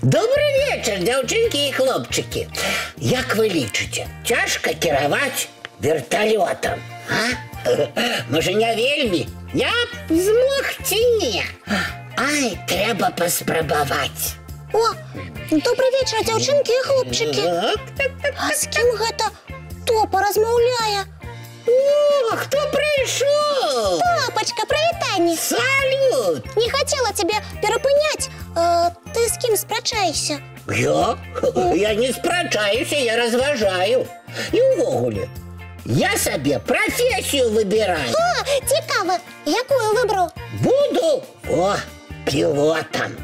Добрый вечер, девчонки и хлопчики. Як вы лічыце, цяжка кіраваць верталётам, а? Можа, не вельмі? Я б змог ці не? Ай, трэба паспрабаваць. О, добрый вечер, дзяўчынкі і хлопчыкі. А з кім гэта Топа размаўляе? О, хто прыйшоў? Топачка, прывітанне. Салют! Не хотела тебя перапыняць. Ты з кім спрачаешся? Я? Я не спрачаюся, я разважаю. І ўвогуле, я сабе прафесію выбіраю. О, цікава, якую выбраў? Буду, пілотам.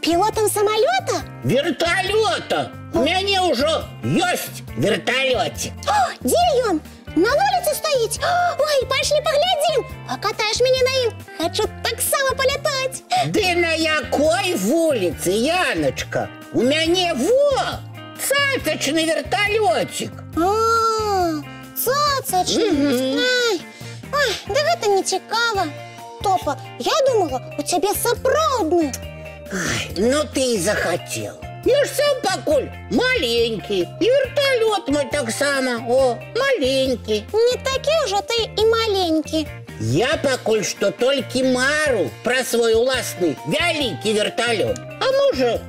Пілотам самалёта? Верталёта. У мяне ўжо ёсць верталёцік. О, дзе ён? На вуліцы стаіць? Ой, пашлі паглядзім. Пакатаеш мяне на ім. Хачу таксама палятаць. Ды на якой вуліцы, Яночка? У мяне цацачны верталёцік. Цацачны. Ой, да гэта не цікава. Топа, я думала, у цябе сапраўдны. Ай, ну ты і захацела. Я ж сам пакуль маленькі. І верталёт мой таксама, маленькі. Не такі ўжо ты і маленькі. Я пакуль што толькі мару пра свой уласны вялікі верталёт. А можа,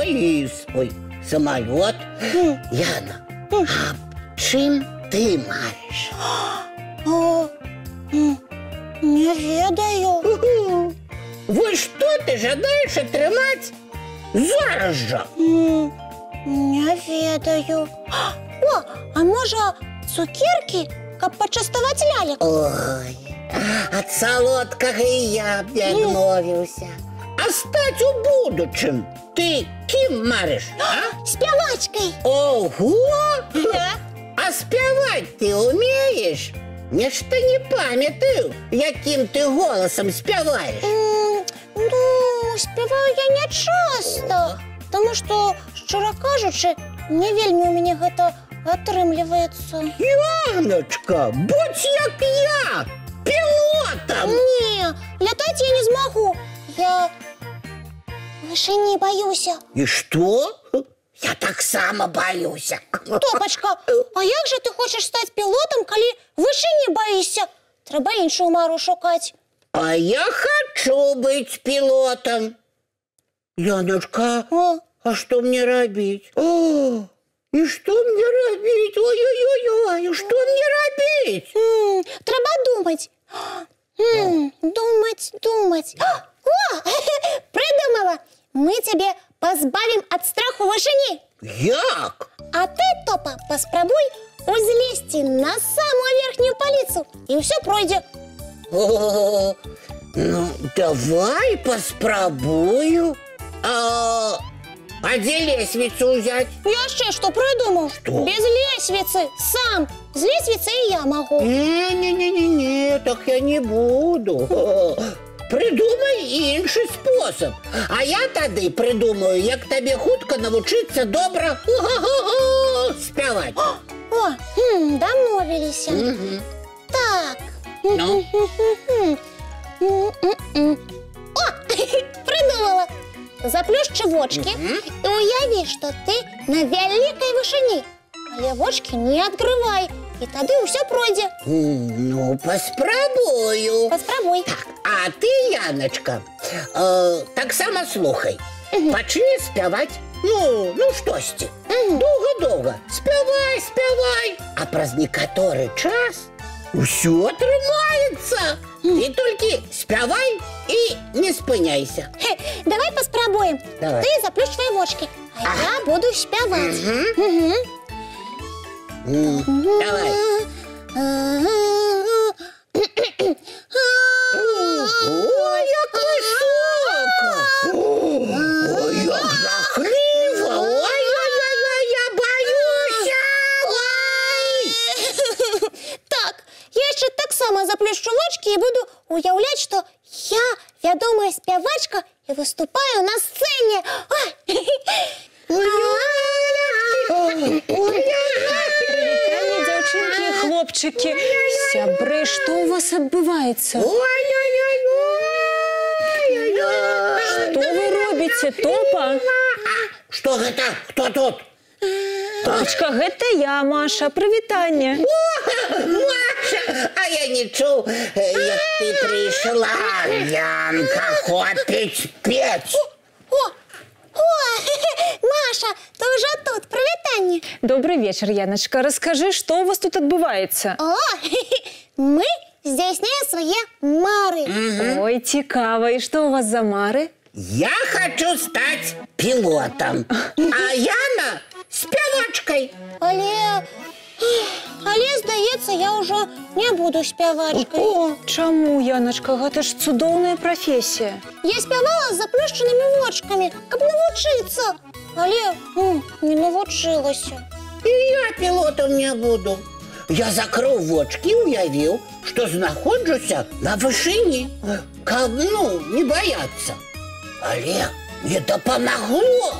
і свой самалёт. Яна, а чым ты марыш? Не ведаю. Вось што ты жадаеш атрымаць зараз жа? Не ведаю. О, а можа, цукеркі, каб пачаставаць лялек? Ой, ад салодкага і я б не адмовіўся. А стаць у будучым ты кім марыш, а? Спявачкай. Ого! Да. А спяваць ты умееш? Нешта не памятаю, якім ты голасам спяваеш. Ну, спяваю я не часта, таму што, шчыра кажучы, не вельмі у мяне гэта атрымліваецца. Яночка, будь як я, пілотам! Не, лятаць я не змагу. Я вышыні баюся. І што? Я таксама баюся. Топачка, а як жа ты хочаш стаць пілотам, калі вышыні баішся? Трэба іншую мару шукаць. А я хочу быць пілотам. Яночка, а што мне рабіць? І што мне рабіць? Ой-ой-ой, што мне рабіць? Трэба думаць. Думаць. О, придумала. Мы цябе пазбавім ад страху вышыні. Як? А ты, Топа, паспрабуй узлезці на самую верхнюю паліцу, і ўсё пройдзе. Ну, давай паспрабую. А дзе лесвіцу ўзяць? Яшчэ што прыдумаў? Што? Без лесвіцы, сам. З лесвіцы і я магу. Не, так я не буду. Придумай іншы спосаб. А я тады придумаю, як табе хутка навучыцца добра спяваць. О, дамовіліся. Так. Ну? О, придумала. Заплюшчы вочки і уяві, што ты на вялікай вышыні. Але вочки не адкрывай, і тады ўсё пройдзе. Ну, паспрабую. Паспрабуй. Так, а ты, Яночка, таксама слухай. Пачни спяваць, ну штосьці. Доўга-доўга. Спявай. А праз некаторы час усё атрымаецца. Ты толькі спявай і не спыняйся. Давай паспрабуем. Давай. Ты заплюш твои вочки, а я буду спяваць. Давай. Ой, як высока! Ой, як жахліва! Ой, я боюся! Так, я яшчэ таксама сама заплющу вочки і буду уявляти, що я відома співачка і виступаю на сцені. Привітання, дівчинки і хлопчики. Сябри, що у вас відбувається? Что вы робите, Топа? Что это? Кто тут? Топочка, гэта я, Маша. Привітання. Маша, а я не чув, як ти прийшла. Янка хоче петь. Маша, ти вже тут, привітання. Добрий вечір, Яночка. Розкажи, що у вас тут відбувається? Ми здійснюємо свої мари. Ой, цікаво. І що у вас за мари? Я хочу стать пилотом, а Яна співачкою. Але, здається, я вже не буду співачкою. Чому, Яночка? Гэта ж цудоўная професія. Я співала з заплющеними очками, каб навчитися. Але не навчилася. І я пілотом не буду. Я закрив очки і уявив, що знаходжуся на вишині, каб, не бояться. Але не допомогло.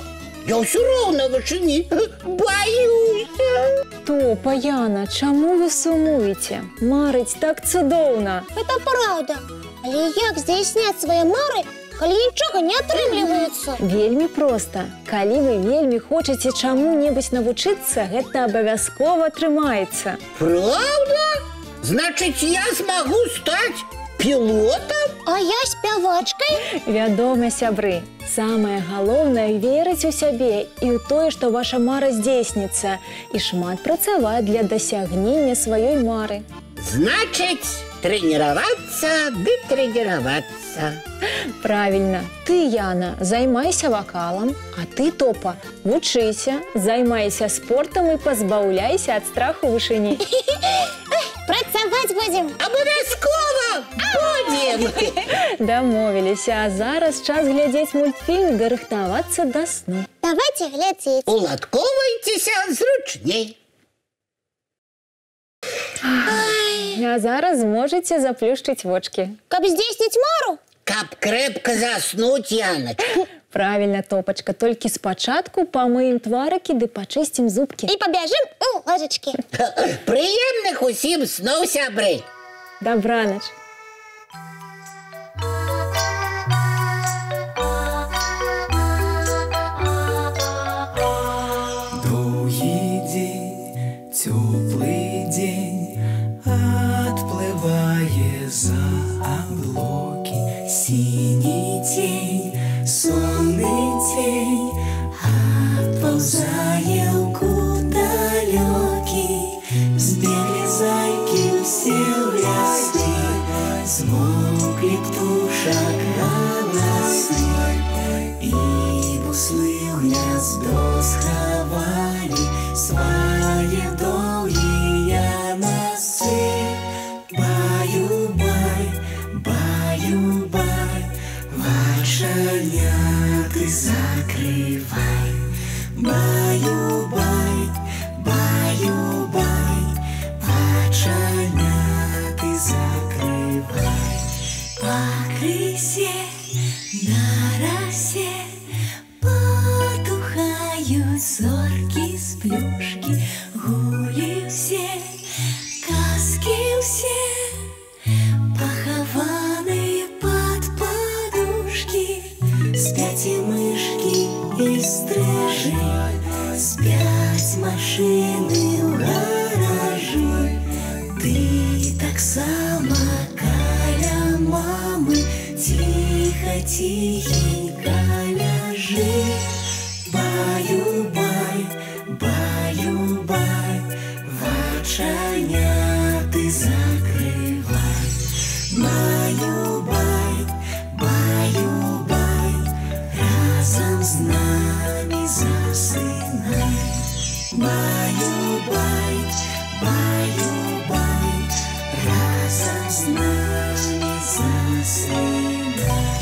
Я все равно на вишині боюся. Топа, Яна, чому ви сумуєте? Марить так цудоўна. Це правда. Але як здійсняти свої мари, коли нічого не атрымліваецца? Вельмі проста. Калі вы вельмі хочаце чаму-небудзь навучыцца, гэта абавязкова атрымаецца. Правда? Значит, я смогу стать пилотом? А я спявачкой? Вядома, сябры, самае галоўнае верыць у сябе і ў тое, што ваша мара здзейсніцца, і шмат працаваць для дасягнення сваёй мары. Значит, тренироваться, тренироваться. Правильно. Ты, Яна, займайся вокалом, а ты, Топа, вучыся, займайся спортом і пазбаўляйся ад страху вышыні. Працаваць будем. Обовязково будем. Дамовіліся, а зараз час глядзець мультфільм ды рыхтавацца да сну. Давайте глядзець. Уладковайтеся зручней. А зараз зможаце заплюшчыць вочки. Каб здзейсніць мару? Каб крепко заснуть, Яночка. Правильно, Топочка, толькі спачатку памыем тварыкі ды пачысцім зубкі. І пабяжым у ложечкі. Приємних усім снов, сябры. Добраноч. Довгий день, теплый день, отплывая за облаки. Синий тень, сонный тень, отползая куда далекий. Сбегли зайки все в лесы, смолкли птушек голосы, и буслы в гнездо сховали свои долгие носы. Баю-бай, баю-бай, вошаняты закрывай. Баю-бай, баю-бай, вошаняты закрывай. По крысе на росе потухают зорки с плюшки. Гули все, казки все, похованные под подушки. Спят и мышки, и стрижи, спят машины в гаражи. Ты так само каля мамы, тихо-тихенько ляжи. Баю-бай, баю-бай, вочаняты закрывай. Баю-бай, баю-бай, разом с нами засынай. Баю-бай, баю-бай, разом с нами засынай.